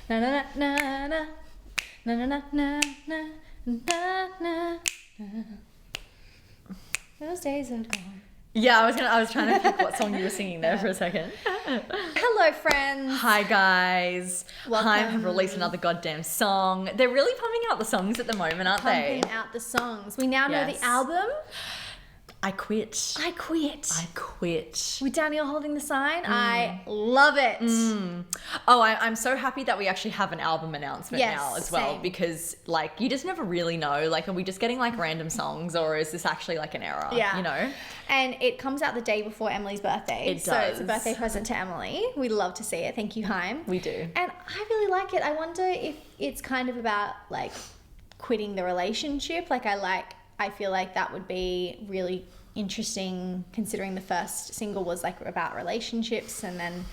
Na na na na na na na na na na na. Those days are gone. Yeah, I was trying to pick what song you were singing there for a second. Hello, friends. Hi, guys. Welcome. HAIM have released another goddamn song. They're really pumping out the songs at the moment, aren't they? Pumping out the songs. We now know the Yes. album. I Quit. I Quit. I Quit. With Danielle holding the sign. I love it. Oh, I'm so happy that we actually have an album announcement Yes, now as well, same. because like you just never really know, like, are we just getting like random songs, or is this actually like an error? Yeah. You know? And it comes out the day before Emily's birthday. It So it's a does. birthday present to Emily. We'd love to see it. Thank you, HAIM. We do. And I really like it. I wonder if it's kind of about like quitting the relationship. I feel like that would be really interesting, considering the first single was like about relationships, and then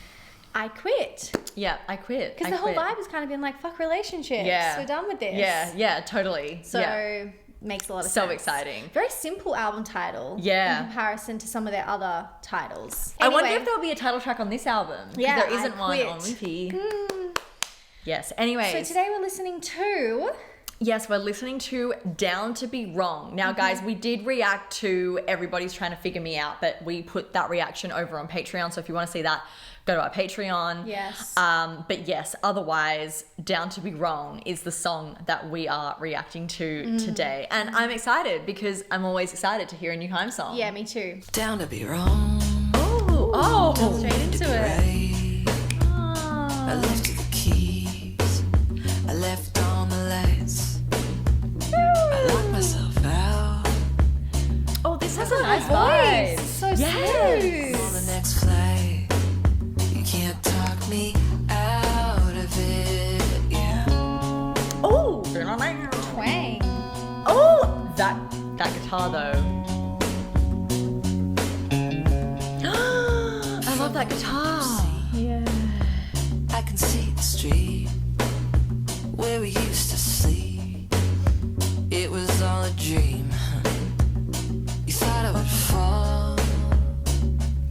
I Quit. Yeah, I Quit. Because the whole vibe has kind of been like, fuck relationships. Yeah. We're done with this. Yeah, totally. So yeah. makes a lot of So sense. exciting. Very simple album title. Yeah. In comparison to some of their other titles. I wonder Anyway, if there'll be a title track on this album. 'Cause Yeah, there I isn't one Quit. on repeat. Yes. Anyways. So today we're listening to... Yes, we're listening to Down to Be Wrong. Now, guys, we did react to Everybody's Trying to Figure Me Out, but we put that reaction over on Patreon. So if you want to see that, go to our Patreon. Yes. But yes, otherwise, Down to Be Wrong is the song that we are reacting to today. And I'm excited because I'm always excited to hear a new HAIM song. Yeah, me too. Down to be wrong. Oh. Straight into it. I lifted the keys. I left on the lights. I locked myself out. Oh, this has a nice Voice. vibe. So Yes. On the smooth. next flight, you can't talk me out of it. Yeah. Oh. Twang. Oh, that guitar though. I love that guitar. Yeah. I can see the street where we used to sleep. It was all a dream. You thought I would fall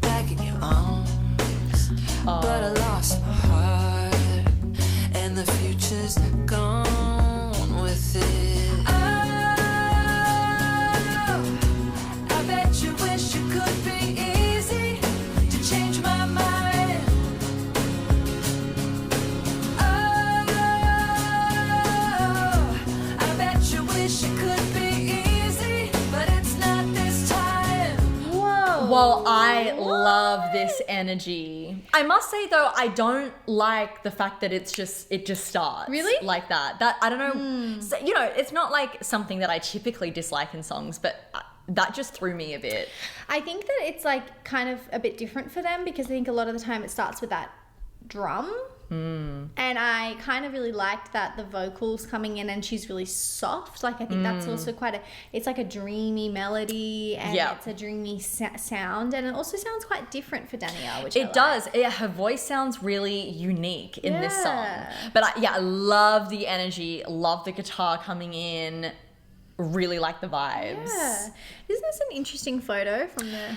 back in your arms, but I lost my heart, and the future's gone with it. Oh, I bet you wish it could be easy to change my mind. I bet you wish it could be easy, but it's not this time. Whoa. Well, I love this energy. I must say though, I don't like the fact that it just starts. Really? Like that. That I don't know. So, you know, it's not like something that I typically dislike in songs, but that just threw me a bit. I think that it's like kind of a bit different for them, because I think a lot of the time it starts with that drum. And I kind of really liked that the vocals coming in and she's really soft. Like I think that's also it's like a dreamy melody, and Yeah. it's a dreamy sound, and it also sounds quite different for Danielle, which It does. Yeah, her voice sounds really unique in this song. Yeah. But I love the energy, love the guitar coming in, really like the vibes. Yeah. Isn't this an interesting photo from the...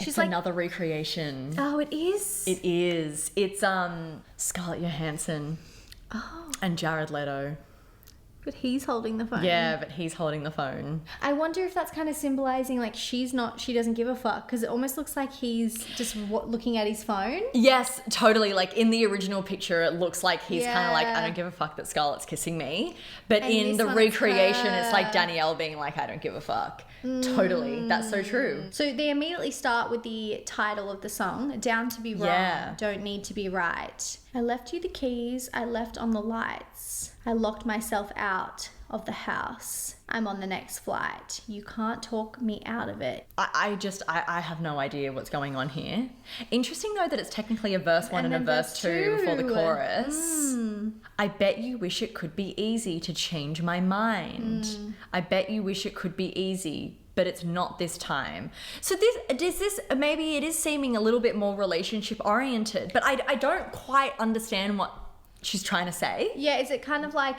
It's another recreation. Oh, it is? It is. It's Scarlett Johansson Oh, and Jared Leto. but he's holding the phone. Yeah, but he's holding the phone. I wonder if that's kind of symbolizing like she doesn't give a fuck, because it almost looks like he's just looking at his phone. Yes, totally. Like in the original picture, it looks like he's kind of like, Yeah. I don't give a fuck that Scarlett's kissing me. But And in this the one, it's recreation, it's like her. Danielle being like, I don't give a fuck. Totally. That's so true. So they immediately start with the title of the song, Down to Be Wrong, Yeah. Don't Need to Be Right. I left you the keys, I left on the lights. I locked myself out of the house. I'm on the next flight. You can't talk me out of it. I have no idea what's going on here. Interesting though that it's technically a verse one and a then verse two before the two. chorus. I bet you wish it could be easy to change my mind. I bet you wish it could be easy, but it's not this time. So maybe it is seeming a little bit more relationship oriented, but I don't quite understand what she's trying to say. Yeah, is it kind of like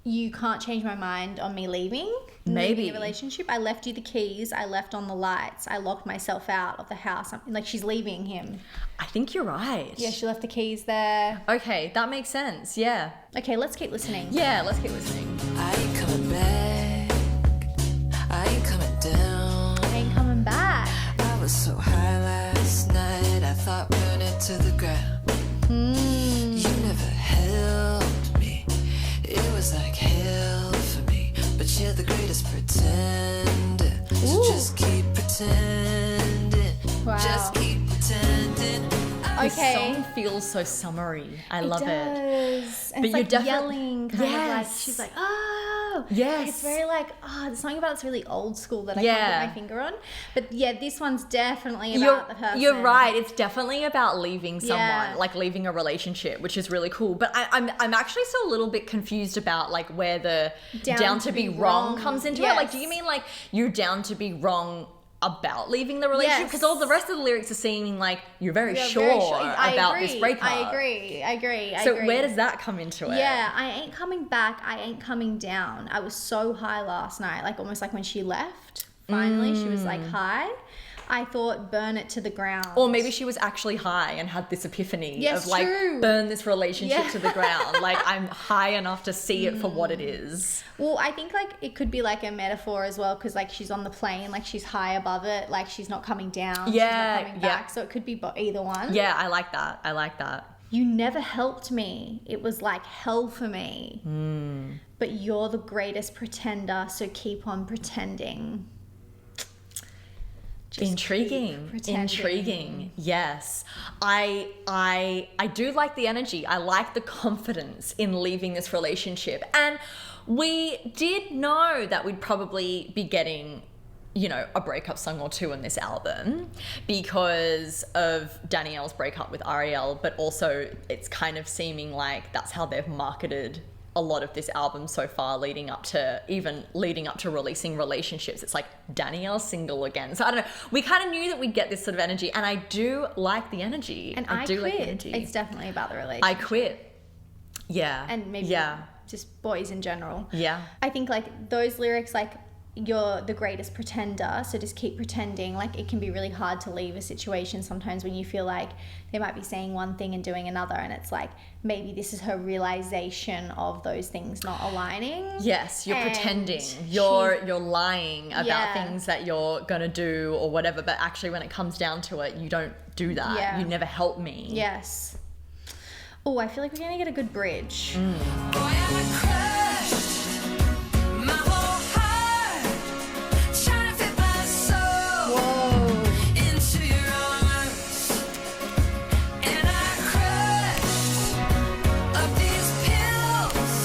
you can't change my mind on me leaving Maybe. the relationship. I left you the keys. I left on the lights. I locked myself out of the house. Like, she's leaving him. I think you're right. Yeah, she left the keys there. Okay, that makes sense. Yeah. Okay, let's keep listening. Yeah, let's keep listening. I ain't coming back. I ain't coming down. I ain't coming back. I was so high last night, I thought burn it to the ground. You never helped me. It was like hell for me. But you're the greatest pretender. So just keep pretending. Wow. Just keep pretending. This Okay. song feels so summery. I love it. does. And But it's you're like defi- yelling, kind of like, Yes. she's like, oh. Yes. Like, it's very like, there's something about it's really old school that I Yeah. can't put my finger on. But yeah, this one's definitely about the person. You're right. It's definitely about leaving someone, Yeah. like leaving a relationship, which is really cool. But I'm actually still a little bit confused about like where the down to be wrong comes into it. Like, do you mean like you're down to be wrong about leaving the relationship? Yes. Because all the rest of the lyrics are seeming like you're very Yeah, sure very sure. about this breakup. I agree. So where does that come into it? Yeah, I ain't coming back. I ain't coming down. I was so high last night, like almost like when she left. Finally, she was like high. I thought burn it to the ground. Or maybe she was actually high and had this epiphany Yes, of like true. burn this relationship Yeah. to the ground. Like I'm high enough to see it for what it is. Well, I think like it could be like a metaphor as well, because like she's on the plane, like she's high above it, like she's not coming down. Yeah, she's not coming yeah. back. So it could be either one. Yeah, I like that. I like that. You never helped me. It was like hell for me. But you're the greatest pretender, so keep on pretending. Just Intriguing. keep pretending. Intriguing. Yes. I do like the energy. I like the confidence in leaving this relationship. And we did know that we'd probably be getting, you know, a breakup song or two in this album because of Danielle's breakup with Ariel, but also it's kind of seeming like that's how they've marketed a lot of this album so far, leading up to releasing Relationships. It's like Danielle's single again. So I don't know. We kind of knew that we'd get this sort of energy, and I do like the energy. And I I do quit. like the energy. It's definitely about the relationship. I quit. Yeah. And maybe Yeah. just boys in general. Yeah. I think like those lyrics, like you're the greatest pretender, so just keep pretending. Like it can be really hard to leave a situation sometimes when you feel like they might be saying one thing and doing another, and it's like maybe this is her realization of those things not aligning. Yes, you're And pretending. she- You're lying about Yeah. things that you're gonna do or whatever, but actually when it comes down to it, you don't do that. Yeah. You never help me. Yes. Oh, I feel like we're gonna get a good bridge. Boy, I crushed my whole heart, trying to fit my soul Whoa. into your arms, and I crushed up these pills,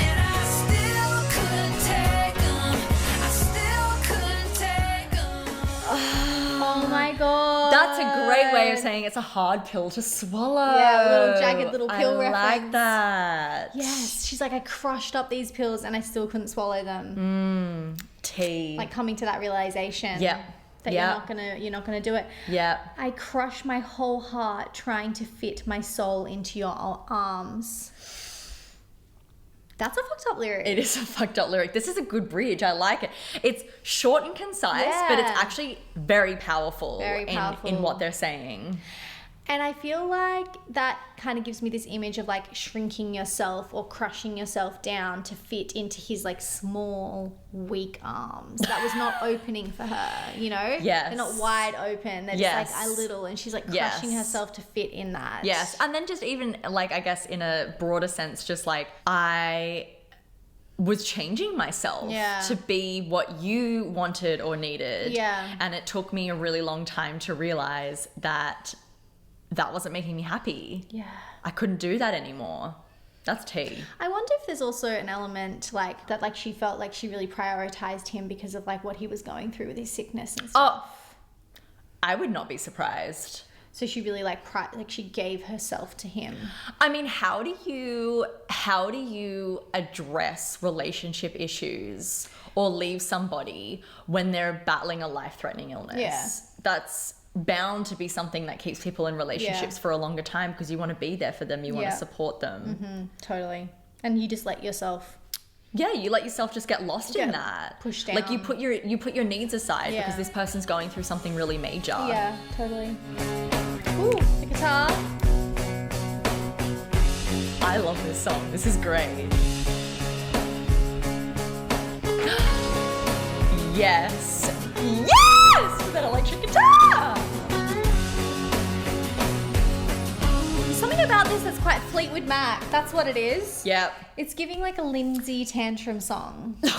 and I still couldn't take them. I still couldn't take them. Oh my god. That's a great way of saying it's a hard pill to swallow. Yeah, a little jagged little pill I like reference. that. Yes, she's like, I crushed up these pills and I still couldn't swallow them. Tea. Like coming to that realization. Yep. That Yep. you're not gonna do it. Yeah. I crush my whole heart trying to fit my soul into your arms. That's a fucked up lyric. It is a fucked up lyric. This is a good bridge. I like it. It's short and concise, but it's Yeah. actually very powerful, Very in powerful. what they're saying. And I feel like that kind of gives me this image of like shrinking yourself or crushing yourself down to fit into his like small, weak arms. That was not opening for her, you know? Yes. They're not wide open. They're Yes. just like a little, and she's like Yes. crushing herself to fit in that. Yes. And then just even like, I guess in a broader sense, just like I was changing myself Yeah. to be what you wanted or needed. Yeah. And it took me a really long time to realize that that wasn't making me happy. Yeah. I couldn't do that anymore. That's tea. I wonder if there's also an element like that, like she felt like she really prioritized him because of like what he was going through with his sickness and stuff. Oh, I would not be surprised. So she really like she gave herself to him. I mean, how do you address relationship issues or leave somebody when they're battling a life-threatening illness? Yeah. That's bound to be something that keeps people in relationships Yeah. for a longer time because you want to be there for them, you want Yeah. to support them. Totally. And you just let yourself... Yeah, you let yourself just get lost in that. Pushed down. Like you put your needs aside Yeah. because this person's going through something really major. Yeah, totally. Ooh, the guitar. I love this song. This is great. Yes. Yes! With that electric guitar! Something about this that's quite Fleetwood Mac. That's what it is. Yep. It's giving like a Lindsay tantrum song. With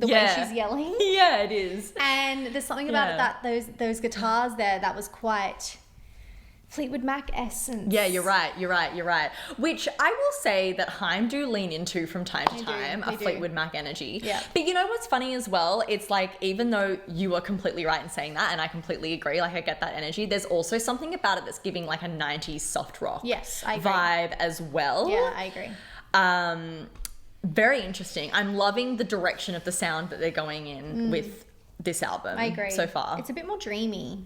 the way Yeah. she's yelling. Yeah, it is. And there's something about Yeah. that those guitars there that was quite Fleetwood Mac essence. Yeah, you're right. Which I will say that HAIM do lean into from time to time, they a do. Fleetwood Mac energy. Yeah. But you know what's funny as well? It's like, even though you are completely right in saying that, and I completely agree, like I get that energy, there's also something about it that's giving like a 90s soft rock Yes, I agree. vibe as well. Yeah, I agree. Very interesting. I'm loving the direction of the sound that they're going in with this album I agree. so far. It's a bit more dreamy.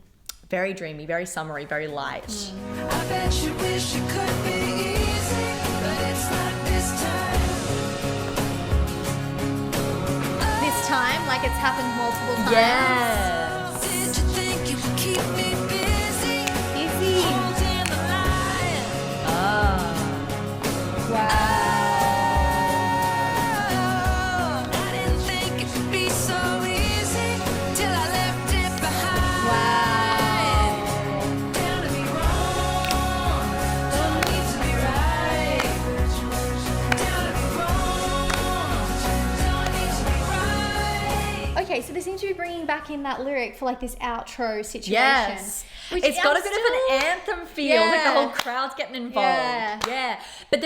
Very dreamy, very summery, very light. I bet you wish it could be easy, but it's not this time. This time, like it's happened multiple times. Yes. Did you think you would keep me busy? Busy. Holding the line. Wow. I didn't think it would be so easy till I left it behind. Wow. Down to be wrong, don't need to be right. Down to be wrong, don't need to be right. Okay, so they seem to be bringing back in that lyric for like this outro situation. Yes. Which It's got a I'm bit of an anthem feel. Like the Yeah. whole crowd's getting involved. Yeah. But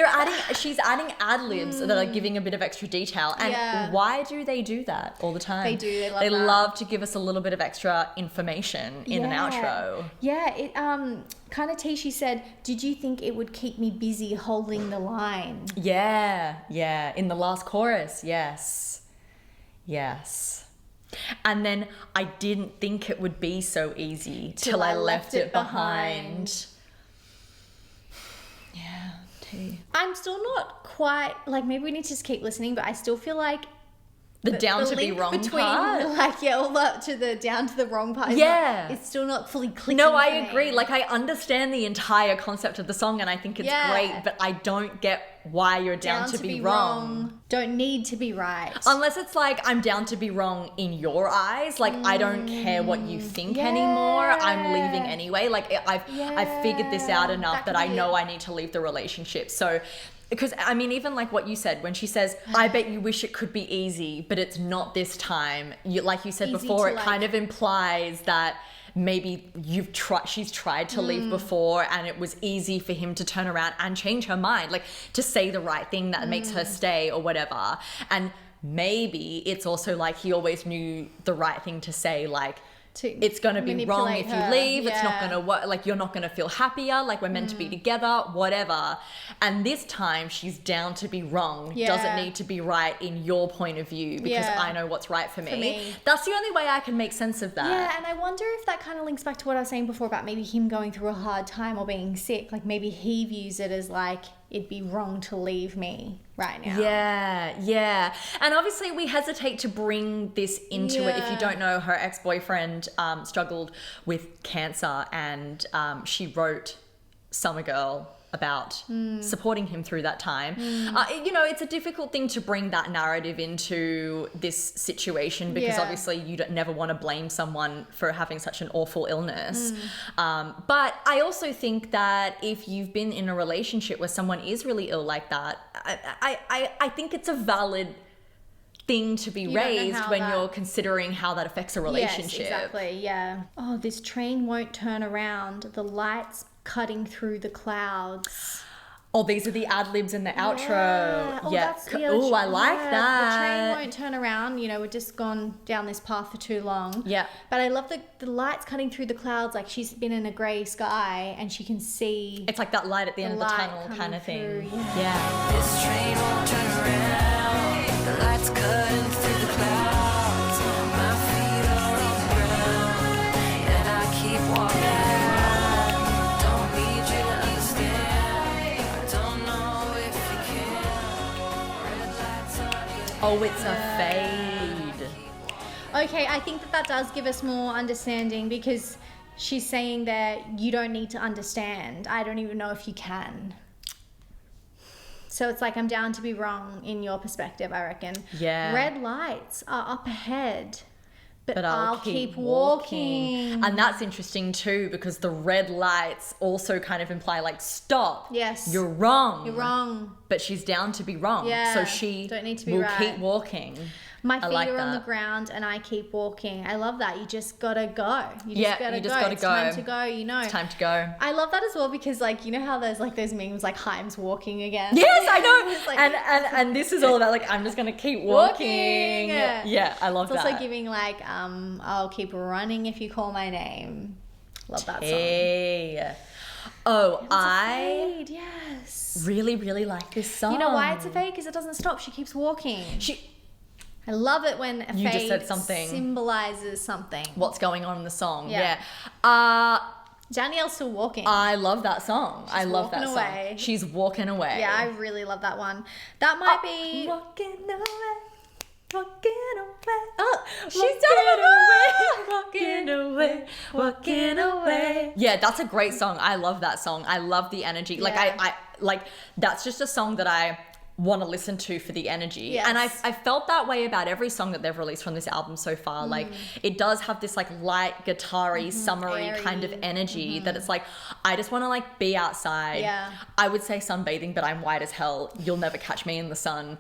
she's adding ad-libs that are giving a bit of extra detail. And Yeah. why do they do that all the time? They do, they love They that. love to give us a little bit of extra information in an Yeah. outro. Yeah, it kind of Tishy said, "Did you think it would keep me busy holding the line?" Yeah. In the last chorus, yes. And then I didn't think it would be so easy till I left it behind. Yeah, T. I'm still not quite like, maybe we need to just keep listening, but I still feel like The down to be link wrong between part. like all up to the down to the wrong part. Yeah. It's still not fully clicking. No, I for me. agree. Like, I understand the entire concept of the song and I think it's Yeah. great, but I don't get why you're down, to be wrong. Don't need to be right. Unless it's like, I'm down to be wrong in your eyes. Like, I don't care what you think anymore. I'm leaving Yeah. anyway. Like, I've figured this out enough That that could I be know it. I need to leave the relationship. So, because, I mean, even like what you said, when she says, I bet you wish it could be easy, but it's not this time. Like you said Easy before, to, it like- kind of implies that maybe she's tried to leave before and it was easy for him to turn around and change her mind, like to say the right thing that makes her stay or whatever. And maybe it's also like he always knew the right thing to say, like, it's going to be wrong manipulate if you her. leave. It's not Yeah. going to work. Like, you're not going to feel happier. Like, we're meant to be together, whatever. And this time she's down to be wrong. Yeah. Doesn't need to be right in your point of view because Yeah. I know what's right for me. me. That's the only way I can make sense of that. Yeah, and I wonder if that kind of links back to what I was saying before about maybe him going through a hard time or being sick. Like maybe he views it as like, it'd be wrong to leave me right now. Yeah. And obviously we hesitate to bring this into it. If you Yeah. don't know, her ex-boyfriend struggled with cancer and she wrote Summer Girl about supporting him through that time. You know, it's a difficult thing to bring that narrative into this situation because Yeah. obviously you never want to blame someone for having such an awful illness. But I also think that if you've been in a relationship where someone is really ill like that, I think it's a valid thing to be You don't know raised how when that- you're considering how that affects a relationship. Yes, exactly, yeah. Oh, this train won't turn around. The lights cutting through the clouds. Oh, these are the ad-libs in the outro. Oh, Yeah. that's, yeah, Oh, I like The that. train won't turn around. You know, we've just gone down this path for too long. Yeah. But I love the lights cutting through the clouds. Like she's been in a grey sky and she can see. It's like that light at the end of the light tunnel coming kind of thing. through, Yeah. This train won't turn around. The lights cutting through the clouds. My feet are on the ground, and I keep walking. Don't need you to understand. I don't know if you can. Oh, it's a fade. Okay, I think that does give us more understanding because she's saying that you don't need to understand. I don't even know if you can. So it's like I'm down to be wrong in your perspective, I reckon. Yeah. Red lights are up ahead, but I'll keep walking. And that's interesting too, because the red lights also kind of imply like, stop. Yes. You're wrong. You're wrong. But she's down to be wrong. Yeah. So she don't need to be will right. keep walking. My feet like are on the that. ground and I keep walking. I love that. You just gotta go. You Yeah, just gotta you just go. gotta It's go. time to go, you know. It's time to go. I love that as well because, like, you know how there's like those memes like HAIM's walking again? Yes, I know. It's like- and this is all about like, I'm just gonna keep walking. Yeah, I love It's that. also giving like, I'll keep running if you call my name. Love that song. Hey. Oh, I Fade, yes. really, really like this song. You know why it's a fade? Because it doesn't stop. She keeps walking. I love it when a You just fade said something. symbolizes something. What's going on in the song? Yeah. Yeah. Danielle's still walking. I love that song. I love that walking song. away. She's walking away. Yeah, I really love that one. That might be. Walking away. Walking away. Oh, she's Walking away. Walking away. Yeah, that's a great song. I love that song. I love the energy. Like Yeah. I like that's just a song that I want to listen to for the energy. Yes. And I felt that way about every song that they've released from this album so far. Like it does have this like light guitar-y, summery airy. kind of energy that it's like, I just want to like be outside. Yeah. I would say sunbathing, but I'm white as hell. You'll never catch me in the sun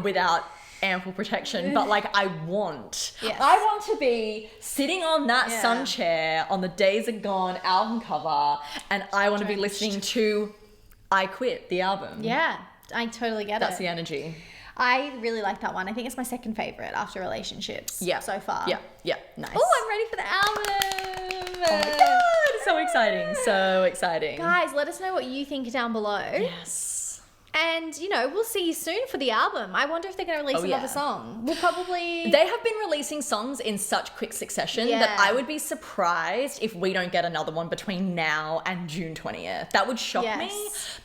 without ample protection. But like I want to be sitting on that sun chair on the Days Are Gone album cover, and I want to be listening to I Quit, the album. Yeah, I totally get That's it. the energy. I really like that one. I think it's my second favorite after Relationships. Yeah. So far. Yeah, nice. Oh, I'm ready for the album. Oh my God, so exciting, so exciting. Guys, let us know what you think down below. Yes. And, you know, we'll see you soon for the album. I wonder if they're going to release another yeah. song. We'll probably... They have been releasing songs in such quick succession that I would be surprised if we don't get another one between now and June 20th. That would shock me.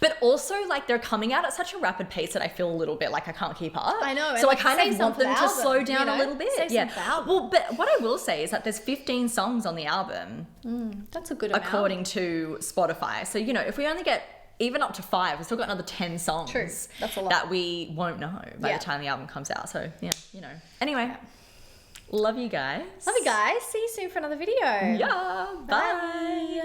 But also, like, they're coming out at such a rapid pace that I feel a little bit like I can't keep up. I know. So I and kind save of some want for the them to album, slow down you know? a little bit. Save some for the album. Well, but what I will say is that there's 15 songs on the album, That's a good amount. according to Spotify. So, you know, if we only get even up to 5, we've still got another 10 songs. True. That's a lot. That we won't know by the time the album comes out. So, yeah, you know. Anyway, love you guys. Love you guys. See you soon for another video. Yeah, bye.